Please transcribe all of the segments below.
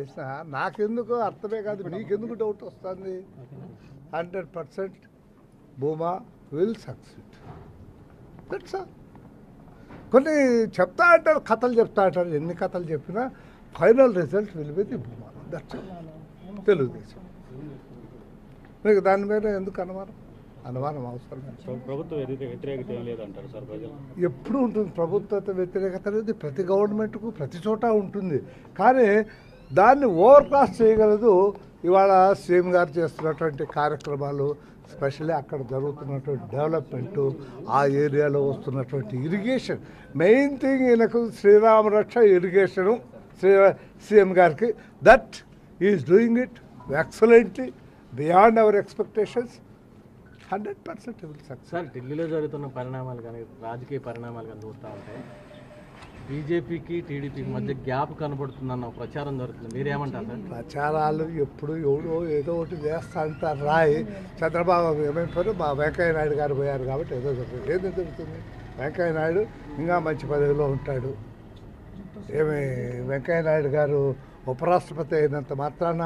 చేసినా నాకెందుకు అర్థమే కాదు, మీకెందుకు డౌట్ వస్తుంది? 100% Bhuma will succeed. That's all. కొన్ని చెప్తా అంటారు, కథలు చెప్తా అంటారు. ఎన్ని కథలు చెప్పినా final result will be the Bhuma. That's all. Telugu Desam. మీకు దాని మీద ఎందుకు అనుమానం అవసరం లేదు. ప్రభుత్వ వ్యతిరేకత ఏం లేదంటారు సార్ ప్రజలు? ఎప్పుడు ఉంటుంది ప్రభుత్వ వ్యతిరేకత అనేది, ప్రతి గవర్నమెంట్కు ప్రతి చోట ఉంటుంది. కానీ దాన్ని ఓవర్క్రాస్ చేయగలదు ఇవాళ సీఎం గారు చేస్తున్నటువంటి కార్యక్రమాలు, స్పెషల్లీ అక్కడ జరుగుతున్నటువంటి డెవలప్మెంటు, ఆ ఏరియాలో వస్తున్నటువంటి ఇరిగేషన్. మెయిన్ థింగ్ ఈయనకు శ్రీరామ రక్ష ఇరిగేషను సీఎం గారికి. That is doing it excellently beyond our expectations. 100% will success. Sir, ఢిల్లీలో జరుగుతున్న పరిణామాలు కానీ, రాజకీయ పరిణామాలు కానీ చూస్తూ ఉంటే బీజేపీకి టీడీపీకి మధ్య గ్యాప్ కనబడుతుందన్న ప్రచారం జరుగుతుంది. మీరేమంటారు సార్? ప్రచారాలు ఎప్పుడు ఎవడో ఏదో ఒకటి చేస్తా అంటారు. రాయి చంద్రబాబు ఏమైపోయారు, మా వెంకయ్య నాయుడు గారు పోయారు కాబట్టి ఏదో జరుగుతుంది. ఏది జరుగుతుంది? వెంకయ్య నాయుడు ఇంకా మంచి పదవిలో ఉంటాడు. ఏమి వెంకయ్య నాయుడు గారు ఉపరాష్ట్రపతి అయినంత మాత్రాన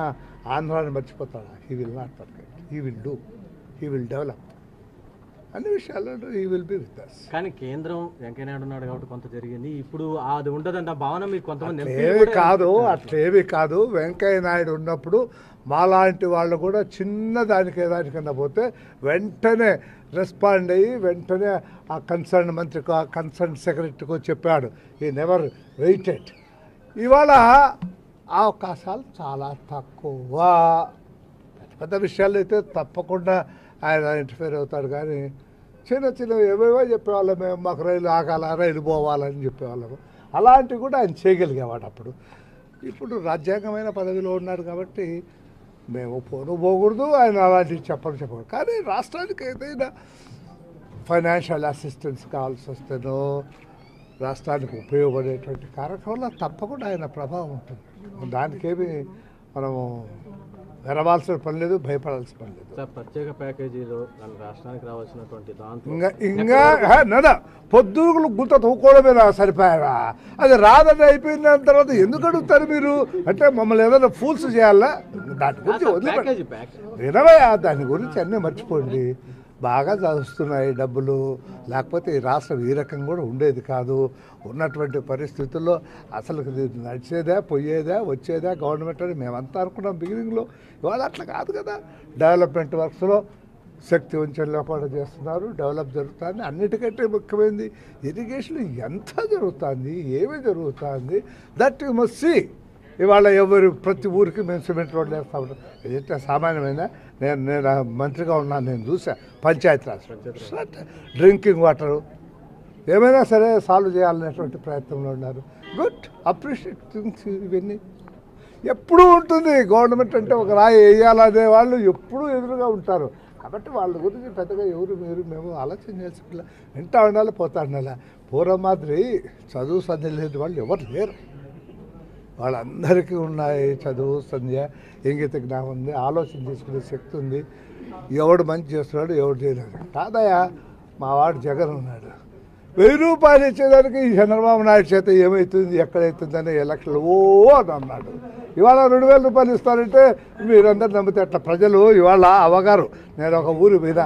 ఆంధ్రాన్ని మర్చిపోతాడా? He will not forget. He will do. He will develop. అన్ని విషయాల్లో he will be with us. కానీ కేంద్రం వెంకయ్యనాయుడు ఉన్నాడు కాబట్టి కొంత జరిగింది. ఇప్పుడు అది ఉండదంట భావన మీకు కొంతమంది అట్లేవి కాదు. వెంకయ్య నాయుడు ఉన్నప్పుడు మాలాంటి వాళ్ళు కూడా చిన్న దానికన్నా పోతే వెంటనే రెస్పాండ్ అయ్యి వెంటనే ఆ కన్సర్న్ మంత్రికో ఆ కన్సర్న్ సెక్రటరీకో చెప్పాడు. ఈ నెవర్ వెయిటెడ్. ఇవాళ అవకాశాలు చాలా తక్కువ. పెద్ద విషయాలు అయితే తప్పకుండా ఆయన ఇంటర్ఫేర్ అవుతాడు. కానీ చిన్న ఏవేవో చెప్పేవాళ్ళం మేము, మాకు రైలు ఆగాల, రైలు పోవాలని చెప్పేవాళ్ళము. అలాంటివి కూడా ఆయన చేయగలిగేవాడు అప్పుడు. ఇప్పుడు రాజ్యాంగమైన పదవిలో ఉన్నాడు కాబట్టి మేము పోకూడదు, ఆయన అలాంటివి చెప్పకూడదు. కానీ రాష్ట్రానికి ఏదైనా ఫైనాన్షియల్ అసిస్టెన్స్ కావాల్సి వస్తేనో రాష్ట్రానికి ఉపయోగపడేటువంటి కార్యక్రమంలో తప్పకుండా ఆయన ప్రభావం ఉంటుంది. దానికేమి మనము వెరవాల్సిన పని లేదు, భయపడాల్సిన పని లేదు. సార్, ప్రత్యేక ప్యాకేజీలో రాష్ట్రానికి రావాల్సినటువంటి ఇంకా నదా పొద్దుగులు గుంత తవ్వుకోవడమేనా సరిపోయారా? అది రాదని అయిపోయిన దాని తర్వాత ఎందుకు అడుగుతారు మీరు? అంటే మమ్మల్ని ఏదైనా ఫూల్స్ చేయాలా? దాని గురించి వినవయా, దాని గురించి అన్నీ మర్చిపోండి. బాగా చదువుతున్నాయి డబ్బులు, లేకపోతే ఈ రాష్ట్రం ఈ రకంగా కూడా ఉండేది కాదు. ఉన్నటువంటి పరిస్థితుల్లో అసలు నడిచేదా, పోయేదా, వచ్చేదా గవర్నమెంట్ అని మేమంతా అనుకున్నాం బిగినింగ్లో. ఇవాళ అట్లా కాదు కదా. డెవలప్మెంట్ వర్క్స్లో శక్తి వంచనలో కూడా చేస్తున్నారు, డెవలప్ జరుగుతుంది. అన్నిటికంటే ముఖ్యమైనది ఇరిగేషన్ ఎంత జరుగుతుంది, ఏమి జరుగుతుంది, దట్ యు మస్ట్ సీ. ఇవాళ ప్రతి ఊరికి మేము సిమెంట్ రోడ్లు వేస్తా ఉంటాం. ఏదైతే సామాన్యమైన నేను మంత్రిగా ఉన్నాను, నేను చూసా. పంచాయతీరాజ్, డ్రింకింగ్ వాటరు ఏమైనా సరే సాల్వ్ చేయాలనేటువంటి ప్రయత్నంలో ఉన్నారు. Good, appreciate things. ఇవన్నీ ఎప్పుడూ ఉంటుంది. గవర్నమెంట్ అంటే ఒక రాయి వేయాలనే వాళ్ళు ఎప్పుడూ ఎదురుగా ఉంటారు. కాబట్టి వాళ్ళ గురించి పెద్దగా మేము ఆలోచన చేసి వింటా ఉండాలి, పోతా ఉండాలి. పూర్వం మాదిరి చదువు సంధ్య లేని వాళ్ళు ఎవరు లేరు. వాళ్ళందరికీ ఉన్నాయి చదువు సంధ్య, ఇంగిత జ్ఞానం ఉంది, ఆలోచన చేసుకునే శక్తి ఉంది. ఎవడు మంచి చేస్తున్నాడు, ఎవడు చేయలేదు. కాదయా, మా వాడు జగన్ ఉన్నాడు. 1000 రూపాయలు ఇచ్చేదానికి ఈ చంద్రబాబు నాయుడు చేత ఏమవుతుంది, ఎక్కడవుతుందని ఎలక్షన్లు అని అన్నాడు. ఇవాళ 2000 రూపాయలు ఇస్తారంటే మీరందరూ నమ్మితే అట్లా ప్రజలు ఇవాళ అవగారు. నేను ఒక ఊరి మీద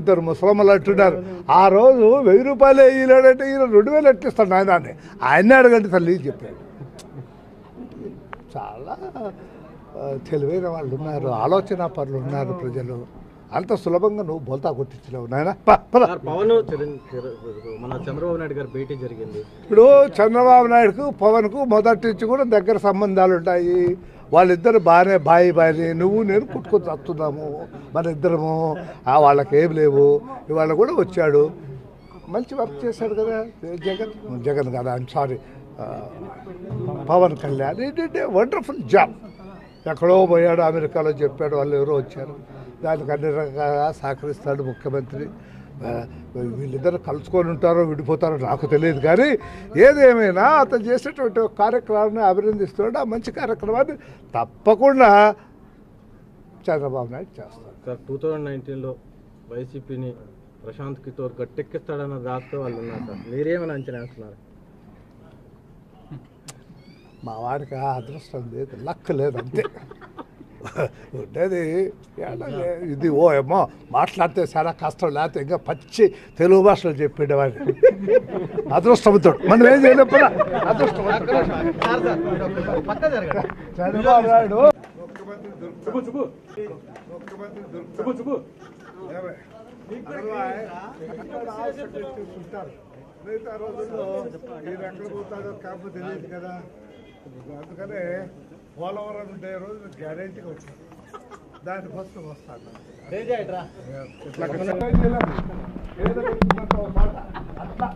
ఇద్దరు ముసలమ్మలు అంటున్నారు, ఆ రోజు 1000 రూపాయలు వేయలేడంటే ఈయన 2000 ఎట్టిస్తాడు నాయన. ఆయన్నే అడగండి తల్లి చెప్పాడు. చాలా తెలివైన వాళ్ళు ఉన్నారు, ఆలోచన పరులు ఉన్నారు ప్రజలు. అంత సులభంగా నువ్వు బోల్తా కొట్టించలేవు నాయన. పవన్ మన చంద్రబాబు నాయుడు గారు భేటీ జరిగింది. ఇప్పుడు చంద్రబాబు నాయుడుకు పవన్కు మొదటి నుంచి కూడా దగ్గర సంబంధాలు ఉంటాయి. వాళ్ళిద్దరు బాగానే బాయి నువ్వు నేను కుట్టుకొని వస్తున్నాము మన ఇద్దరము. వాళ్ళకి ఏం లేవు. ఇవాళ కూడా వచ్చాడు, మంచి వర్క్ చేశాడు కదా జగన్ కదా, I'm sorry Pavan Kalyan. It wonderful job. ఎక్కడో పోయాడు, అమెరికాలో చెప్పాడు, వాళ్ళు ఎవరో వచ్చారు. దానికి అన్ని రకాలుగా సహకరిస్తాడు ముఖ్యమంత్రి. వీళ్ళిద్దరు కలుసుకొని ఉంటారో విడిపోతారో నాకు తెలియదు. కానీ ఏదేమైనా అతను చేసేటువంటి కార్యక్రమాన్ని అభినందిస్తున్నాడు. ఆ మంచి కార్యక్రమాన్ని తప్పకుండా చంద్రబాబు నాయుడు చేస్తారు. సార్, 2019లో వైసీపీని ప్రశాంత్ కిషోర్ గట్టెక్కిస్తాడన్న దాంతో వాళ్ళు ఉన్నారు సార్. మీరేమైనా అంచనా వేస్తున్నారు? మా వాడికి ఆ అదృష్టం లేదు, లక్ లేదు, అంతే. ఉండేది ఇది ఓ ఏమో మాట్లాడితే చాలా కష్టం, లేకపోతే ఇంకా పచ్చి తెలుగు భాషలో చెప్పేవాడిని. అదృష్టవంతుడు, మనం ఏం చేయలేకపోయినా అదృష్టవంతుడు. చంద్రబాబు నాయుడు మిగతా రోజుల్లో ఈయన ఎక్కడ పోతాడో క్యాంపు తెలియదు కదా, అందుకనే పోలవరం ఉండే రోజు గ్యారెంటీగా వచ్చాను, దానికోసం వస్తాను. అట్లా